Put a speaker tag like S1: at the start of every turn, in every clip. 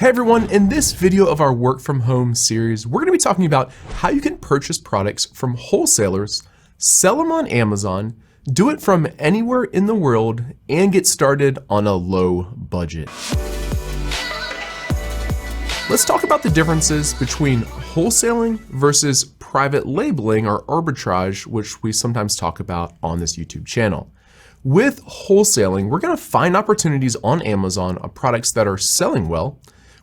S1: Hey everyone, in this video of our work from home series, we're going to be talking about how you can purchase products from wholesalers, sell them on Amazon, do it from anywhere in the world, and get started on a low budget. Let's talk about the differences between wholesaling versus private labeling or arbitrage, which we sometimes talk about on this YouTube channel. With wholesaling, we're going to find opportunities on Amazon of products that are selling well.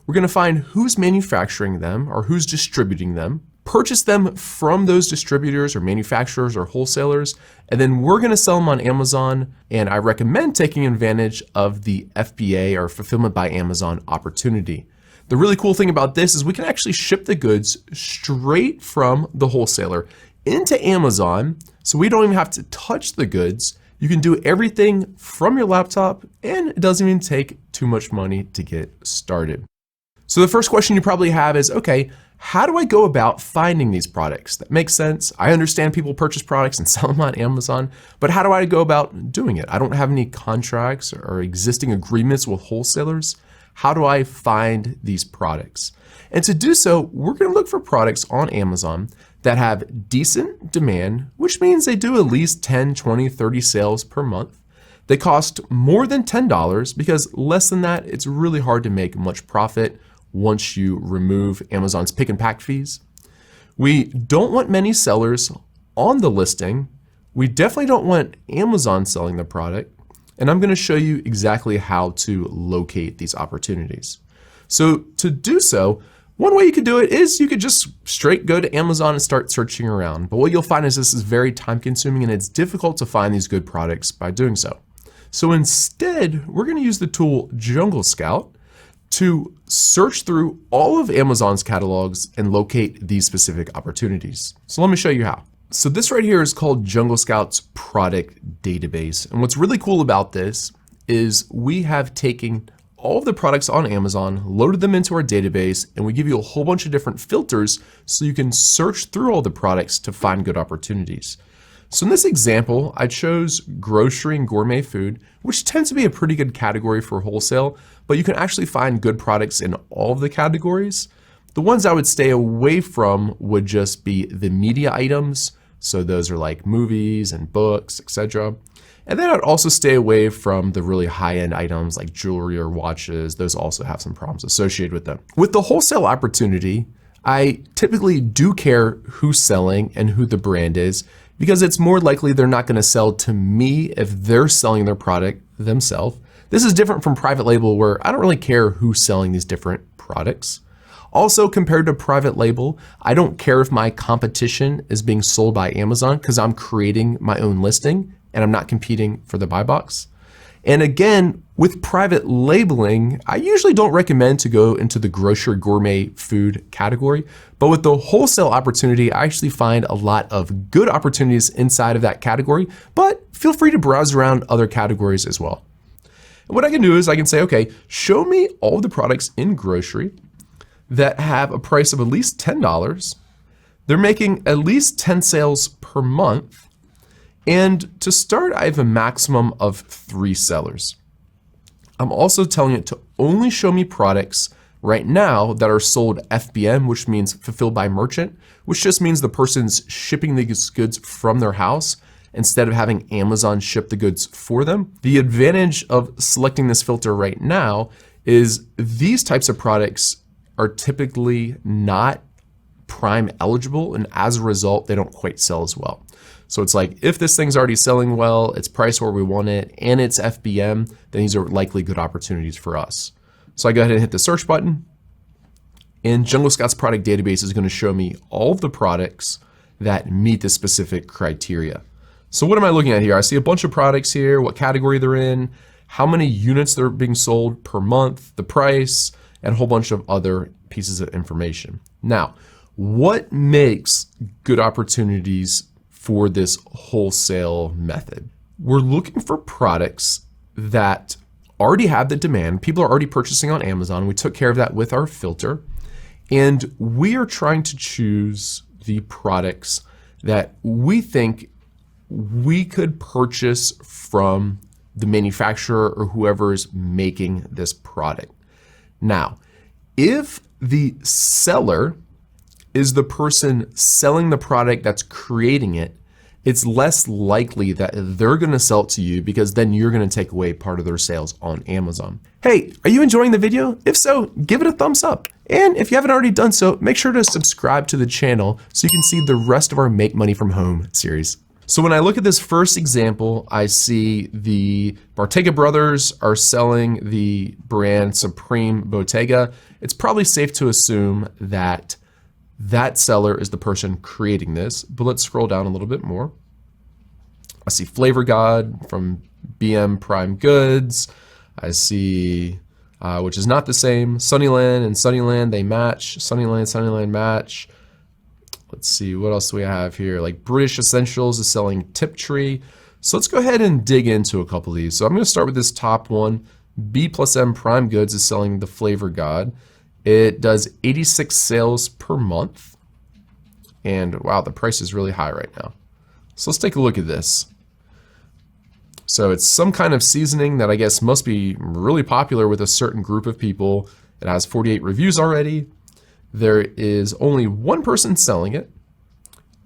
S1: We're going to find who's manufacturing them or who's distributing them, purchase them from those distributors or manufacturers or wholesalers, and then we're going to sell them on Amazon. And I recommend taking advantage of the FBA or Fulfillment by Amazon opportunity. The really cool thing about this is we can actually ship the goods straight from the wholesaler into Amazon, so we don't even have to touch the goods. You can do everything from your laptop, and it doesn't even take too much money to get started. So the first question you probably have is, okay, how do I go about finding these products? That makes sense. I understand people purchase products and sell them on Amazon, but how do I go about doing it? I don't have any contracts or existing agreements with wholesalers. How do I find these products? And to do so, we're going to look for products on Amazon that have decent demand, which means they do at least 10, 20, 30 sales per month. They cost more than $10 because less than that, it's really hard to make much profit once you remove Amazon's pick and pack fees. We don't want many sellers on the listing. We definitely don't want Amazon selling the product. And I'm going to show you exactly how to locate these opportunities. So to do so, one way you could do it is you could just straight go to Amazon and start searching around. But what you'll find is this is very time consuming and it's difficult to find these good products by doing so. So instead, we're going to use the tool Jungle Scout to search through all of Amazon's catalogs and locate these specific opportunities. So let me show you how. So this right here is called Jungle Scout's product database. And what's really cool about this is we have taken all of the products on Amazon, loaded them into our database, and we give you a whole bunch of different filters so you can search through all the products to find good opportunities. So in this example, I chose grocery and gourmet food, which tends to be a pretty good category for wholesale, but you can actually find good products in all of the categories. The ones I would stay away from would just be the media items. So those are like movies and books, etc. And then I'd also stay away from the really high-end items like jewelry or watches. Those also have some problems associated with them. With the wholesale opportunity, I typically do care who's selling and who the brand is, because it's more likely they're not going to sell to me if they're selling their product themselves. This is different from private label where I don't really care who's selling these different products. Also, compared to private label, I don't care if my competition is being sold by Amazon because I'm creating my own listing and I'm not competing for the buy box. And again, with private labeling, I usually don't recommend to go into the grocery gourmet food category, but with the wholesale opportunity, I actually find a lot of good opportunities inside of that category, but feel free to browse around other categories as well. And what I can do is I can say, okay, show me all of the products in grocery that have a price of at least $10. They're making at least 10 sales per month. And to start, I have a maximum of 3 sellers. I'm also telling it to only show me products right now that are sold FBM, which means fulfilled by merchant, which just means the person's shipping these goods from their house instead of having Amazon ship the goods for them. The advantage of selecting this filter right now is these types of products are typically not Prime eligible, and as a result, they don't quite sell as well. So it's like, if this thing's already selling well, it's priced where we want it, and it's FBM, then these are likely good opportunities for us. So I go ahead and hit the search button, and Jungle Scout's product database is going to show me all of the products that meet the specific criteria. So what am I looking at here? I see a bunch of products here, what category they're in, how many units they're being sold per month, the price, and a whole bunch of other pieces of information. Now, what makes good opportunities for this wholesale method? We're looking for products that already have the demand. People are already purchasing on Amazon. We took care of that with our filter. And we are trying to choose the products that we think we could purchase from the manufacturer or whoever is making this product. Now, If the seller is the person selling the product that's creating it, it's less likely that they're gonna sell it to you because then you're gonna take away part of their sales on Amazon. Hey, are you enjoying the video? If so, give it a thumbs up. And if you haven't already done so, make sure to subscribe to the channel so you can see the rest of our Make Money From Home series. So when I look at this first example, I see the Bottega brothers are selling the brand Supreme Bottega. It's probably safe to assume that that seller is the person creating this, but let's scroll down a little bit more. I see Flavor God from BM Prime Goods. I see, which is not the same, Sunnyland and Sunnyland, they match. Sunnyland match. Let's see, what else do we have here? Like British Essentials is selling Tiptree. So let's go ahead and dig into a couple of these. So I'm gonna start with this top one. B+M Prime Goods is selling the Flavor God. It does 86 sales per month. And wow, the price is really high right now. So let's take a look at this. So it's some kind of seasoning that I guess must be really popular with a certain group of people. It has 48 reviews already. There is only one person selling it.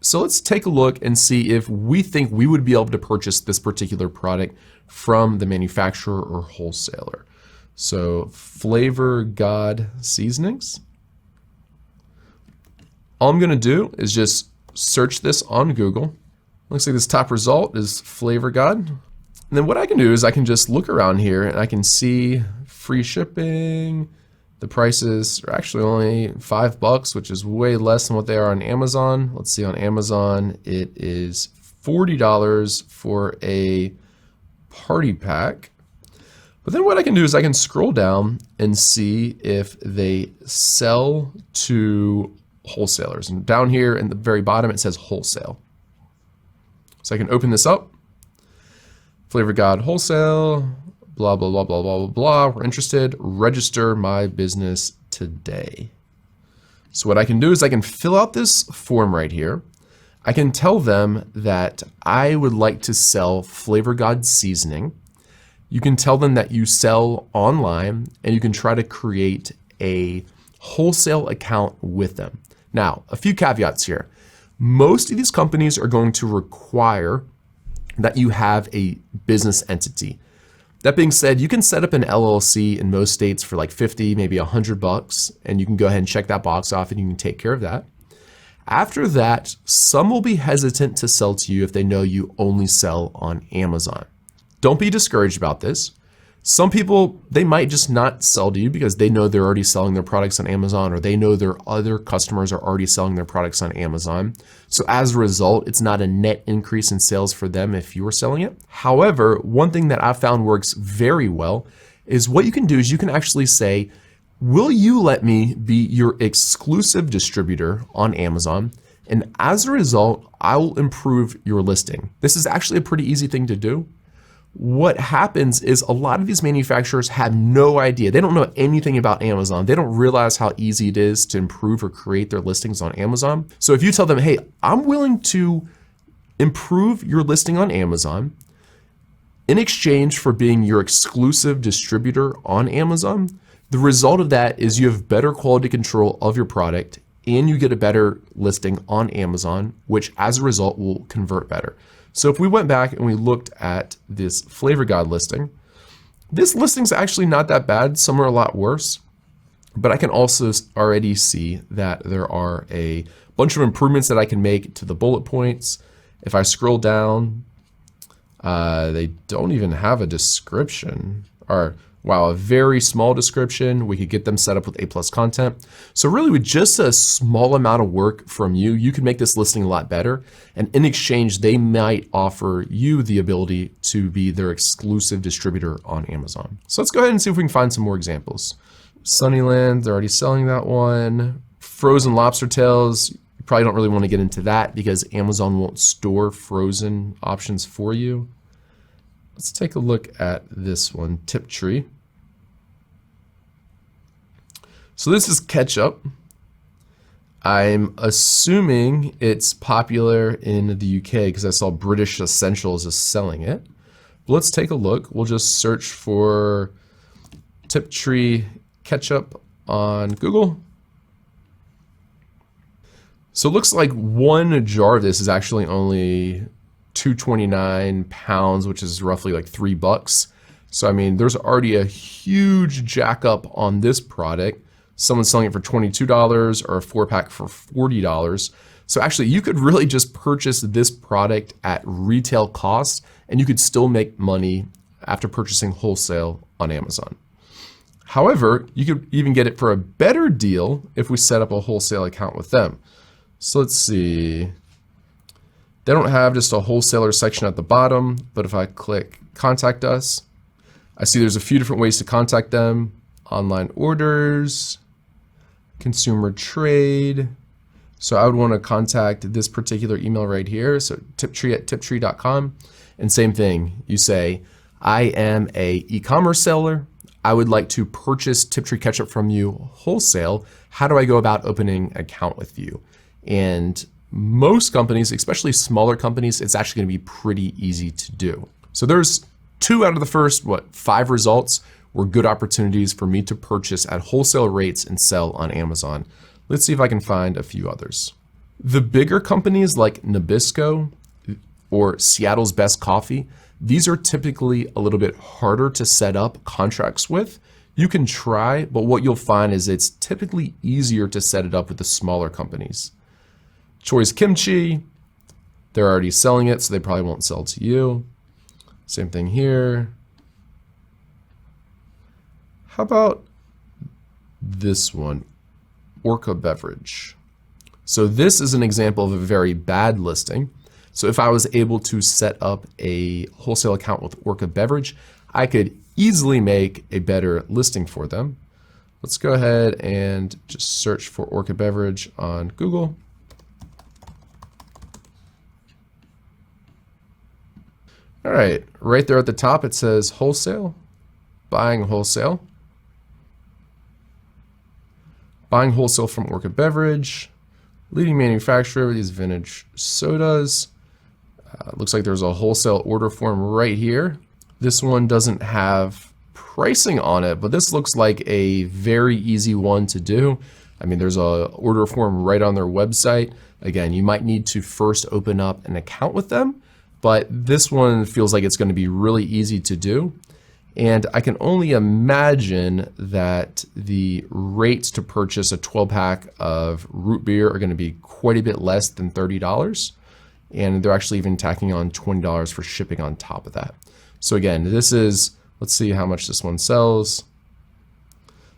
S1: So let's take a look and see if we think we would be able to purchase this particular product from the manufacturer or wholesaler. So Flavor God seasonings. All I'm gonna do is just search this on Google. Looks like this top result is Flavor God. And then what I can do is I can just look around here and I can see free shipping. The prices are actually only $5, which is way less than what they are on Amazon. Let's see, on Amazon, it is $40 for a party pack. But then what I can do is I can scroll down and see if they sell to wholesalers. And down here in the very bottom, it says wholesale. So I can open this up. Flavor God Wholesale, blah, blah, blah, blah, blah, blah, blah. We're interested, register my business today. So what I can do is I can fill out this form right here. I can tell them that I would like to sell Flavor God seasoning. You can tell them that you sell online and you can try to create a wholesale account with them. Now, a few caveats here. Most of these companies are going to require that you have a business entity. That being said, you can set up an LLC in most states for like 50, maybe $100, and you can go ahead and check that box off and you can take care of that. After that, some will be hesitant to sell to you if they know you only sell on Amazon. Don't be discouraged about this. Some people, they might just not sell to you because they know they're already selling their products on Amazon, or they know their other customers are already selling their products on Amazon. So as a result, it's not a net increase in sales for them if you're selling it. However, one thing that I've found works very well is what you can do is you can actually say, will you let me be your exclusive distributor on Amazon? And as a result, I will improve your listing. This is actually a pretty easy thing to do. What happens is a lot of these manufacturers have no idea. They don't know anything about Amazon. They don't realize how easy it is to improve or create their listings on Amazon. So if you tell them, hey, I'm willing to improve your listing on Amazon in exchange for being your exclusive distributor on Amazon, the result of that is you have better quality control of your product and you get a better listing on Amazon, which as a result will convert better. So if we went back and we looked at this Flavor God listing, this listing's actually not that bad. Some are a lot worse, but I can also already see that there are a bunch of improvements that I can make to the bullet points. If I scroll down, they don't even have a description, or wow, a very small description. We could get them set up with A+ content. So really with just a small amount of work from you, you can make this listing a lot better. And in exchange, they might offer you the ability to be their exclusive distributor on Amazon. So let's go ahead and see if we can find some more examples. Sunnyland, they're already selling that one. Frozen lobster tails, you probably don't really want to get into that because Amazon won't store frozen options for you. Let's take a look at this one, Tiptree. So this is ketchup. I'm assuming it's popular in the UK because I saw British Essentials is selling it. But let's take a look. We'll just search for Tiptree ketchup on Google. So it looks like one jar of this is actually only 229 pounds, which is roughly like $3. So I mean, there's already a huge jack up on this product. Someone's selling it for $22 or a 4-pack for $40. So actually you could really just purchase this product at retail cost and you could still make money after purchasing wholesale on Amazon. However, you could even get it for a better deal if we set up a wholesale account with them. So let's see. They don't have just a wholesaler section at the bottom, but if I click contact us, I see there's a few different ways to contact them. Online orders, consumer trade. So I would want to contact this particular email right here. So tiptree@tiptree.com. And same thing, you say, I am a e-commerce seller. I would like to purchase Tiptree ketchup from you wholesale. How do I go about opening an account with you? And most companies, especially smaller companies, it's actually going to be pretty easy to do. So there's 2 out of the first, 5 results were good opportunities for me to purchase at wholesale rates and sell on Amazon. Let's see if I can find a few others. The bigger companies like Nabisco or Seattle's Best Coffee, these are typically a little bit harder to set up contracts with. You can try, but what you'll find is it's typically easier to set it up with the smaller companies. Choi's Kimchi, they're already selling it, so they probably won't sell to you. Same thing here. How about this one, Orca Beverage? So this is an example of a very bad listing. So if I was able to set up a wholesale account with Orca Beverage, I could easily make a better listing for them. Let's go ahead and just search for Orca Beverage on Google. All right, right there at the top, it says wholesale, buying wholesale. Buying wholesale from Orca Beverage, leading manufacturer of these vintage sodas. Looks like there's a wholesale order form right here. This one doesn't have pricing on it, but this looks like a very easy one to do. I mean, there's a order form right on their website. Again, you might need to first open up an account with them, but this one feels like it's going to be really easy to do. And I can only imagine that the rates to purchase a 12-pack of root beer are going to be quite a bit less than $30. And they're actually even tacking on $20 for shipping on top of that. So again, this is, let's see how much this one sells.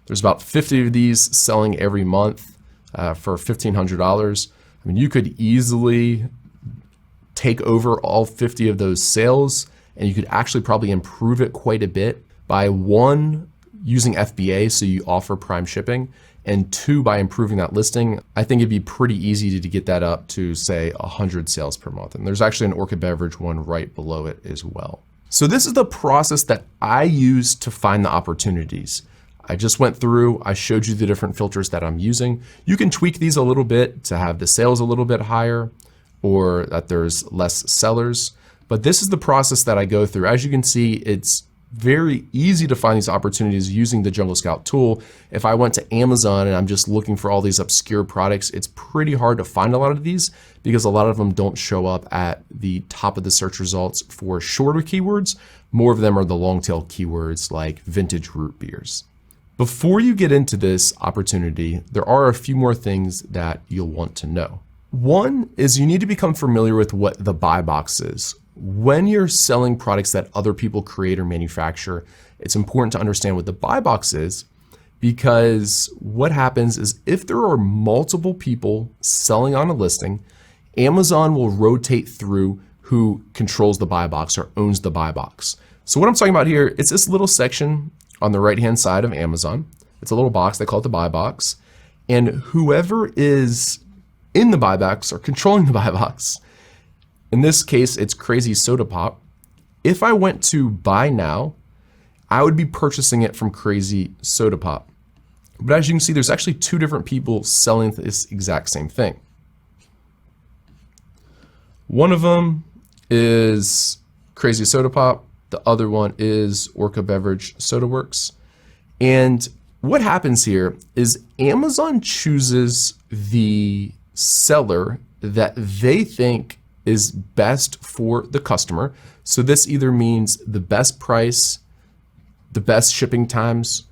S1: There's about 50 of these selling every month for $1,500. I mean, you could easily take over all 50 of those sales, and you could actually probably improve it quite a bit by 1, using FBA, so you offer prime shipping, and 2, by improving that listing. I think it'd be pretty easy to get that up to, say, 100 sales per month. And there's actually an Orca Beverage one right below it as well. So this is the process that I use to find the opportunities. I just went through, I showed you the different filters that I'm using. You can tweak these a little bit to have the sales a little bit higher, or that there's less sellers. But this is the process that I go through. As you can see, it's very easy to find these opportunities using the Jungle Scout tool. If I went to Amazon and I'm just looking for all these obscure products, it's pretty hard to find a lot of these because a lot of them don't show up at the top of the search results for shorter keywords. More of them are the long tail keywords like vintage root beers. Before you get into this opportunity, there are a few more things that you'll want to know. One is you need to become familiar with what the buy box is. When you're selling products that other people create or manufacture, it's important to understand what the buy box is, because what happens is if there are multiple people selling on a listing, Amazon will rotate through who controls the buy box or owns the buy box. So what I'm talking about here, it's this little section on the right-hand side of Amazon. It's a little box, they call it the buy box. And whoever is in the buy box or controlling the buy box, in this case, it's Crazy Soda Pop. If I went to buy now, I would be purchasing it from Crazy Soda Pop. But as you can see, there's actually 2 different people selling this exact same thing. One of them is Crazy Soda Pop. The other one is Orca Beverage Soda Works. And what happens here is Amazon chooses the seller that they think is best for the customer. So this either means the best price, the best shipping times,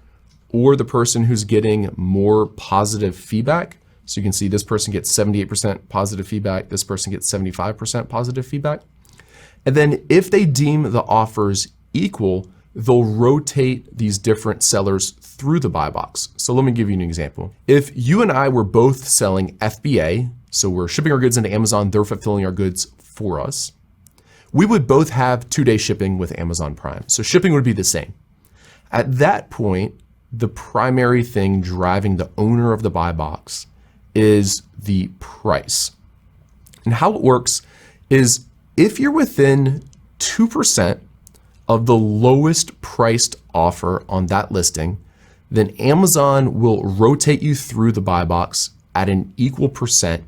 S1: or the person who's getting more positive feedback. So you can see this person gets 78% positive feedback, this person gets 75% positive feedback. And then if they deem the offers equal, they'll rotate these different sellers through the buy box. So let me give you an example. If you and I were both selling FBA, so we're shipping our goods into Amazon, they're fulfilling our goods for us, we would both have 2-day shipping with Amazon Prime. So shipping would be the same. At that point, the primary thing driving the owner of the buy box is the price. And how it works is if you're within 2% of the lowest priced offer on that listing, then Amazon will rotate you through the buy box at an equal percent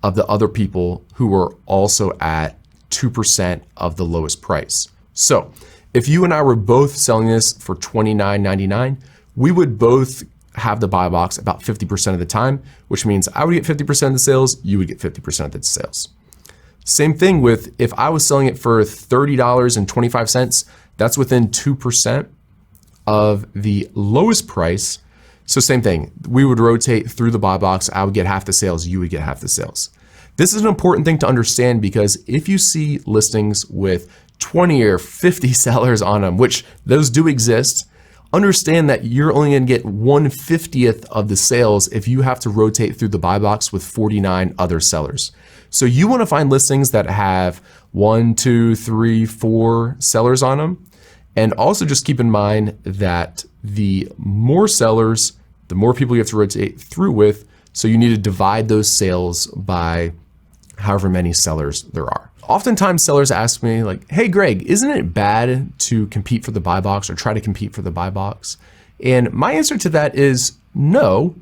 S1: of the other people who are also at 2% of the lowest price. So if you and I were both selling this for $29.99, we would both have the buy box about 50% of the time, which means I would get 50% of the sales, you would get 50% of the sales. Same thing with if I was selling it for $30.25, that's within 2% of the lowest price. So same thing, we would rotate through the buy box, I would get half the sales, you would get half the sales. This is an important thing to understand because if you see listings with 20 or 50 sellers on them, which those do exist, understand that you're only gonna get 1/50th of the sales if you have to rotate through the buy box with 49 other sellers. So you wanna find listings that have 1, 2, 3, 4 sellers on them. And also just keep in mind that the more sellers, the more people you have to rotate through with. So you need to divide those sales by however many sellers there are. Oftentimes sellers ask me like, hey Greg, isn't it bad to compete for the buy box or try to compete for the buy box? And my answer to that is no,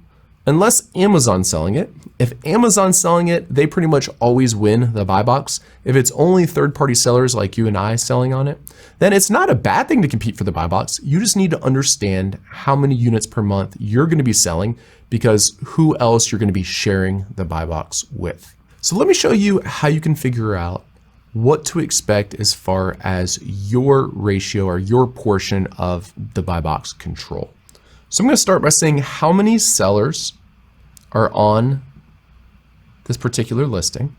S1: unless Amazon's selling it. If Amazon's selling it, they pretty much always win the buy box. If it's only third-party sellers like you and I selling on it, then it's not a bad thing to compete for the buy box. You just need to understand how many units per month you're gonna be selling because who else you're gonna be sharing the buy box with. So let me show you how you can figure out what to expect as far as your ratio or your portion of the buy box control. So I'm gonna start by saying how many sellers are on this particular listing.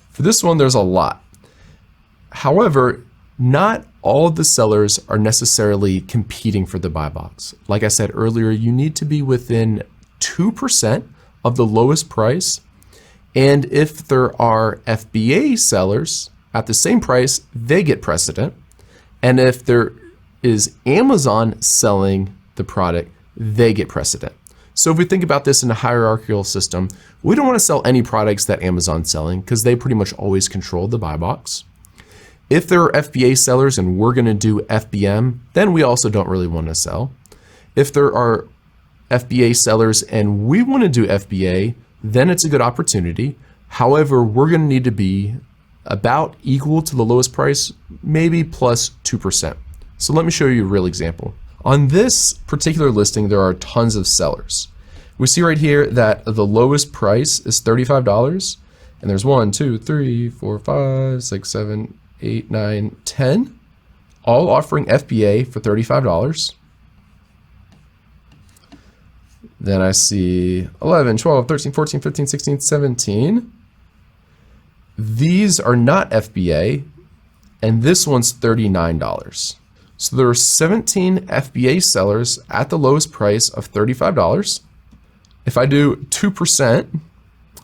S1: For this one, there's a lot. However, not all of the sellers are necessarily competing for the buy box. Like I said earlier, you need to be within 2% of the lowest price. And if there are FBA sellers at the same price, they get precedent. And if there is Amazon selling the product, they get precedent. So if we think about this in a hierarchical system, we don't want to sell any products that Amazon's selling because they pretty much always control the buy box. If there are FBA sellers and we're going to do FBM, then we also don't really want to sell. If there are FBA sellers and we want to do FBA, then it's a good opportunity. However, we're going to need to be about equal to the lowest price, maybe plus 2%. So let me show you a real example. On this particular listing, there are tons of sellers. We see right here that the lowest price is $35, and there's 1, 2, 3, 4, 5, 6, 7, 8, 9, 10, all offering FBA for $35. Then I see 11, 12, 13, 14, 15, 16, 17. These are not FBA, and this one's $39. So there are 17 FBA sellers at the lowest price of $35. If I do 2%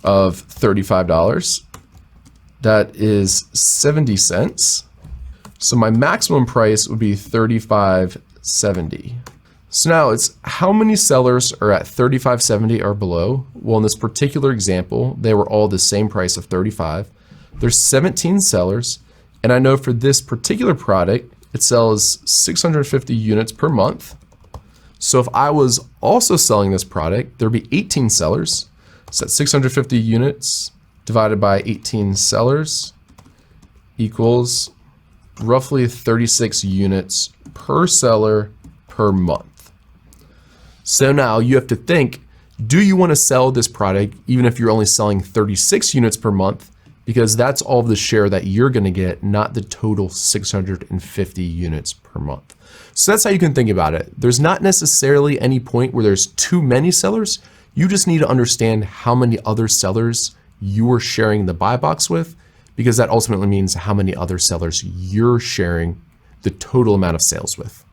S1: of $35, that is 70 cents. So my maximum price would be $35.70. So now it's how many sellers are at $35.70 or below? Well, in this particular example, they were all the same price of $35. There's 17 sellers, and I know for this particular product, it sells 650 units per month. So if I was also selling this product, there'd be 18 sellers. So that's 650 units divided by 18 sellers equals roughly 36 units per seller per month. So now you have to think, do you want to sell this product even if you're only selling 36 units per month? Because that's all of the share that you're going to get, not the total 650 units per month. So that's how you can think about it. There's not necessarily any point where there's too many sellers. You just need to understand how many other sellers you are sharing the buy box with, because that ultimately means how many other sellers you're sharing the total amount of sales with.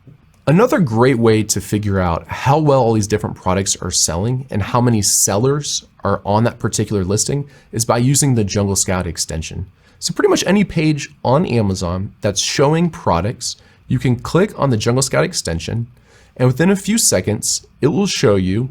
S1: Another great way to figure out how well all these different products are selling and how many sellers are on that particular listing is by using the Jungle Scout extension. So pretty much any page on Amazon that's showing products, you can click on the Jungle Scout extension, and within a few seconds, it will show you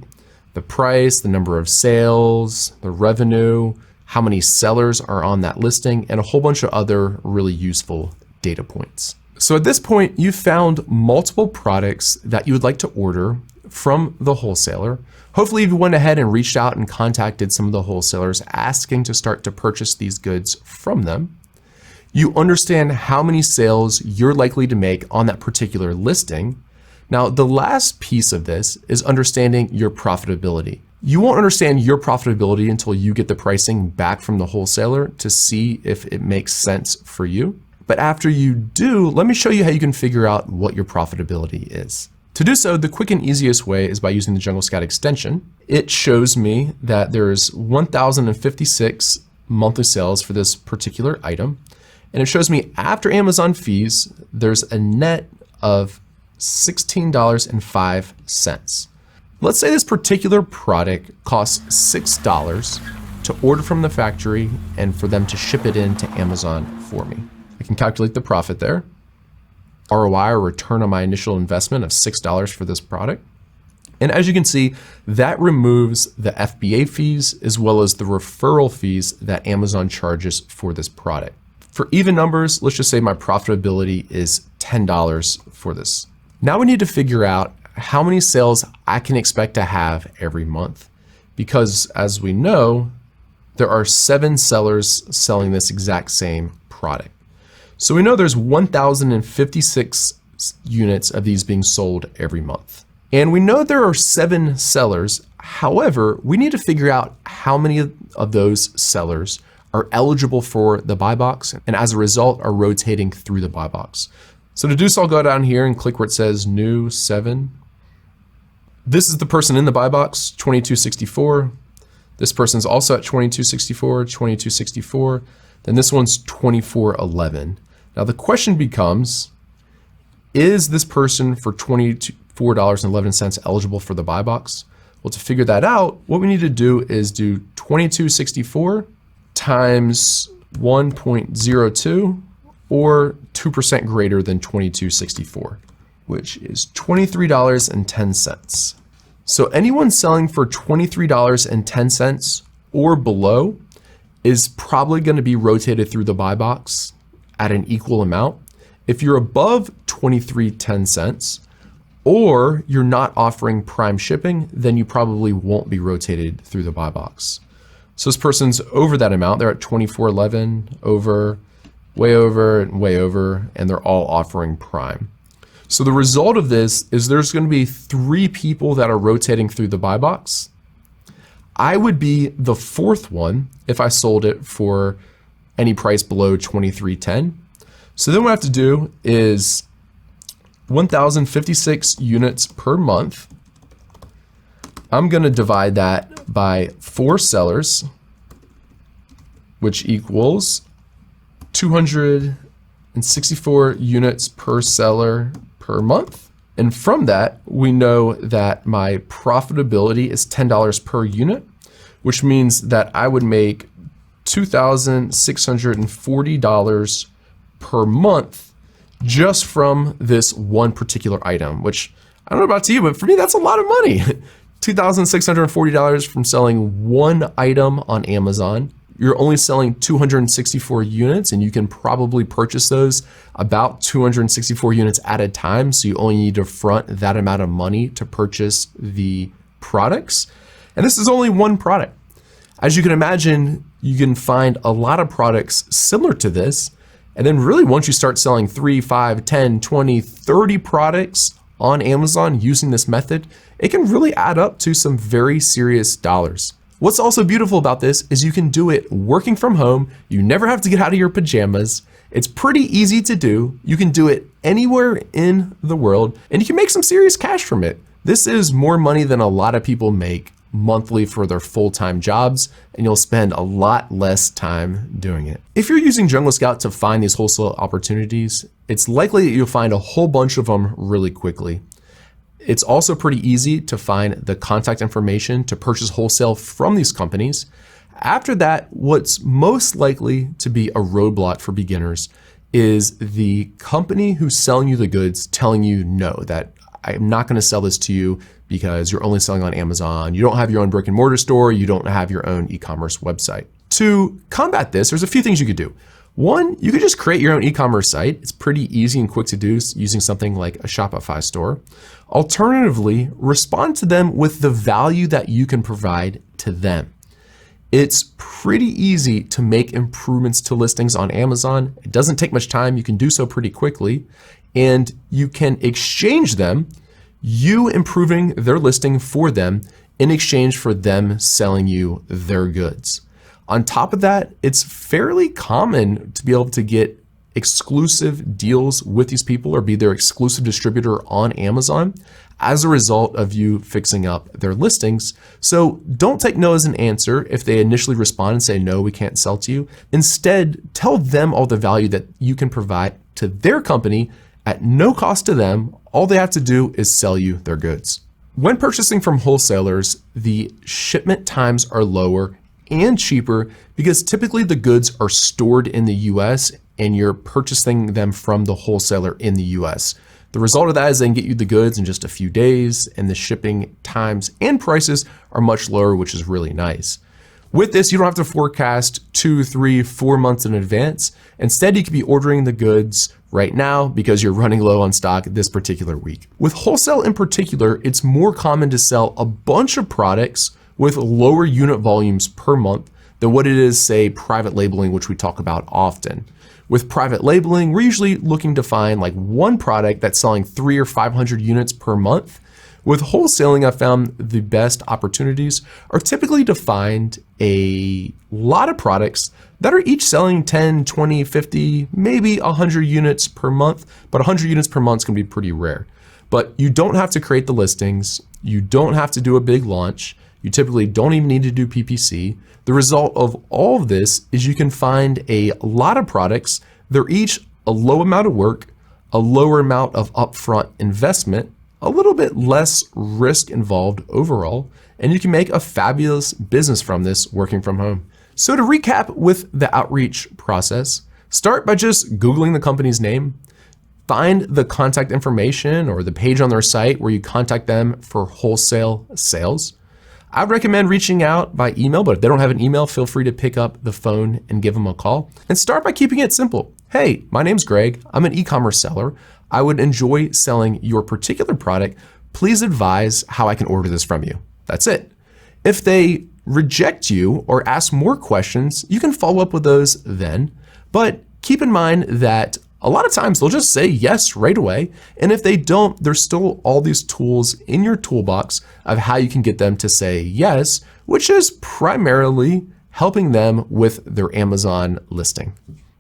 S1: the price, the number of sales, the revenue, how many sellers are on that listing, and a whole bunch of other really useful data points. So at this point, you've found multiple products that you would like to order from the wholesaler. Hopefully you went ahead and reached out and contacted some of the wholesalers asking to start to purchase these goods from them. You understand how many sales you're likely to make on that particular listing. Now, the last piece of this is understanding your profitability. You won't understand your profitability until you get the pricing back from the wholesaler to see if it makes sense for you. But after you do, let me show you how you can figure out what your profitability is. To do so, the quick and easiest way is by using the Jungle Scout extension. It shows me that there's 1,056 monthly sales for this particular item. And it shows me after Amazon fees, there's a net of $16.05. Let's say this particular product costs $6 to order from the factory and for them to ship it into Amazon for me. I can calculate the profit there. ROI, or return on my initial investment, of $6 for this product. And as you can see, that removes the FBA fees as well as the referral fees that Amazon charges for this product. For even numbers, let's just say my profitability is $10 for this. Now we need to figure out how many sales I can expect to have every month, because as we know, there are 7 sellers selling this exact same product. So we know there's 1,056 units of these being sold every month. And we know there are 7 sellers. However, we need to figure out how many of those sellers are eligible for the buy box and as a result are rotating through the buy box. So to do so, I'll go down here and click where it says new 7. This is the person in the buy box, 2264. This person's also at 2264, 2264. Then this one's 2411. Now the question becomes, is this person for $24.11 eligible for the buy box? Well, to figure that out, what we need to do is do 2264 times 1.02 or 2% greater than 2264, which is $23.10. So anyone selling for $23.10 or below is probably going to be rotated through the buy box at an equal amount. If you're above $23.10 or you're not offering prime shipping, then you probably won't be rotated through the buy box. So this person's over that amount. They're at 2411, over, and way over, and they're all offering prime. So the result of this is there's going to be 3 people that are rotating through the buy box. I would be the 4th one if I sold it for any price below $23.10. So then what I have to do is 1,056 units per month. I'm going to divide that by 4 sellers, which equals 264 units per seller per month. And from that, we know that my profitability is $10 per unit, which means that I would make $2,640 per month just from this one particular item, which I don't know about you, but for me, that's a lot of money. $2,640 from selling one item on Amazon. You're only selling 264 units, and you can probably purchase those about 264 units at a time. So you only need to front that amount of money to purchase the products. And this is only one product. As you can imagine, you can find a lot of products similar to this. And then really once you start selling 3, 5, 10, 20, 30 products on Amazon using this method, it can really add up to some very serious dollars. What's also beautiful about this is you can do it working from home. You never have to get out of your pajamas. It's pretty easy to do. You can do it anywhere in the world, and you can make some serious cash from it. This is more money than a lot of people make monthly for their full-time jobs, and you'll spend a lot less time doing it. If you're using Jungle Scout to find these wholesale opportunities, it's likely that you'll find a whole bunch of them really quickly. It's also pretty easy to find the contact information to purchase wholesale from these companies. After that, what's most likely to be a roadblock for beginners is the company who's selling you the goods telling you, no, that I'm not going to sell this to you because you're only selling on Amazon. You don't have your own brick and mortar store. You don't have your own e-commerce website. To combat this, there's a few things you could do. One, you could just create your own e-commerce site. It's pretty easy and quick to do using something like a Shopify store. Alternatively, respond to them with the value that you can provide to them. It's pretty easy to make improvements to listings on Amazon. It doesn't take much time. You can do so pretty quickly, and you can exchange them, you improving their listing for them in exchange for them selling you their goods. On top of that, it's fairly common to be able to get exclusive deals with these people or be their exclusive distributor on Amazon as a result of you fixing up their listings. So don't take no as an answer if they initially respond and say, no, we can't sell to you. Instead, tell them all the value that you can provide to their company at no cost to them. All they have to do is sell you their goods. When purchasing from wholesalers, the shipment times are lower and cheaper because typically the goods are stored in the US and you're purchasing them from the wholesaler in the US. The result of that is they can get you the goods in just a few days, and the shipping times and prices are much lower, which is really nice. With this, you don't have to forecast 2, 3, 4 months in advance. Instead, you could be ordering the goods right now because you're running low on stock this particular week. With wholesale in particular, it's more common to sell a bunch of products with lower unit volumes per month than what it is, say, private labeling, which we talk about often. With private labeling, we're usually looking to find like one product that's selling 300 or 500 units per month. With wholesaling, I found the best opportunities are typically to find a lot of products that are each selling 10, 20, 50, maybe 100 units per month, but 100 units per month is gonna be pretty rare. But you don't have to create the listings. You don't have to do a big launch. You typically don't even need to do PPC. The result of all of this is you can find a lot of products. They're each a low amount of work, a lower amount of upfront investment, a little bit less risk involved overall, and you can make a fabulous business from this working from home. So to recap with the outreach process, start by just Googling the company's name, find the contact information or the page on their site where you contact them for wholesale sales. I'd recommend reaching out by email, but if they don't have an email, feel free to pick up the phone and give them a call. And start by keeping it simple. Hey, my name's Greg. I'm an e-commerce seller. I would enjoy selling your particular product. Please advise how I can order this from you. That's it. If they reject you or ask more questions, you can follow up with those then. But keep in mind that a lot of times they'll just say yes right away. And if they don't, there's still all these tools in your toolbox of how you can get them to say yes, which is primarily helping them with their Amazon listing.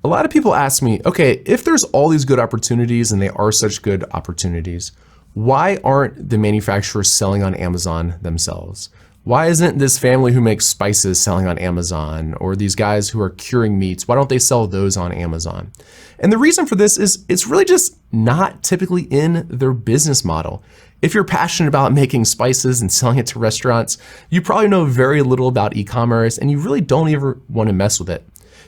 S1: A lot of people ask me, okay, if there's all these good opportunities and they are such good opportunities, why aren't the manufacturers selling on Amazon themselves? Why isn't this family who makes spices selling on Amazon, or these guys who are curing meats, why don't they sell those on Amazon? And the reason for this is it's really just not typically in their business model. If you're passionate about making spices and selling it to restaurants, you probably know very little about e-commerce and you really don't ever want to mess with it.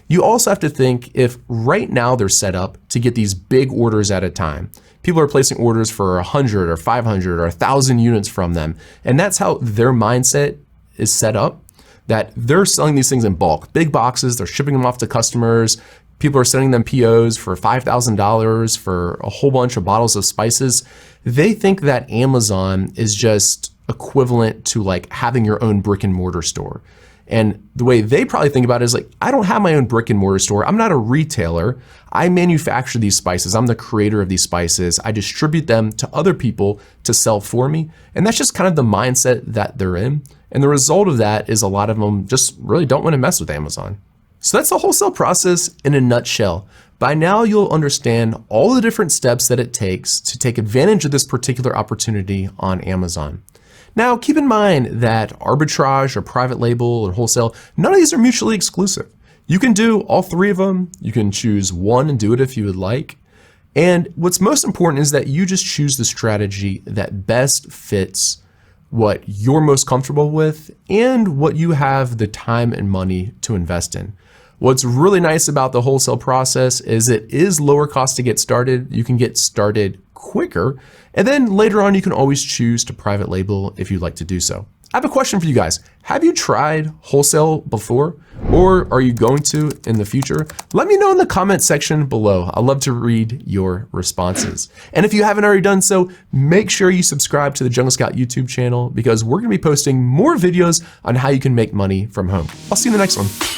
S1: You also have to think if right now they're set up to get these big orders at a time. People are placing orders for 100 or 500 or 1,000 units from them. And that's how their mindset is set up, that they're selling these things in bulk, big boxes, they're shipping them off to customers. People are sending them POs for $5,000 for a whole bunch of bottles of spices. They think that Amazon is just equivalent to like having your own brick and mortar store. And the way they probably think about it is like, I don't have my own brick and mortar store. I'm not a retailer. I manufacture these spices. I'm the creator of these spices. I distribute them to other people to sell for me. And that's just kind of the mindset that they're in. And the result of that is a lot of them just really don't want to mess with Amazon. So that's the wholesale process in a nutshell. By now, you'll understand all the different steps that it takes to take advantage of this particular opportunity on Amazon. Now, keep in mind that arbitrage or private label or wholesale, none of these are mutually exclusive. You can do all three of them. You can choose one and do it if you would like. And what's most important is that you just choose the strategy that best fits what you're most comfortable with and what you have the time and money to invest in. What's really nice about the wholesale process is it is lower cost to get started. You can get started quicker. And then later on, you can always choose to private label if you'd like to do so. I have a question for you guys. Have you tried wholesale before, or are you going to in the future? Let me know in the comment section below. I'd love to read your responses. And if you haven't already done so, make sure you subscribe to the Jungle Scout YouTube channel because we're gonna be posting more videos on how you can make money from home. I'll see you in the next one.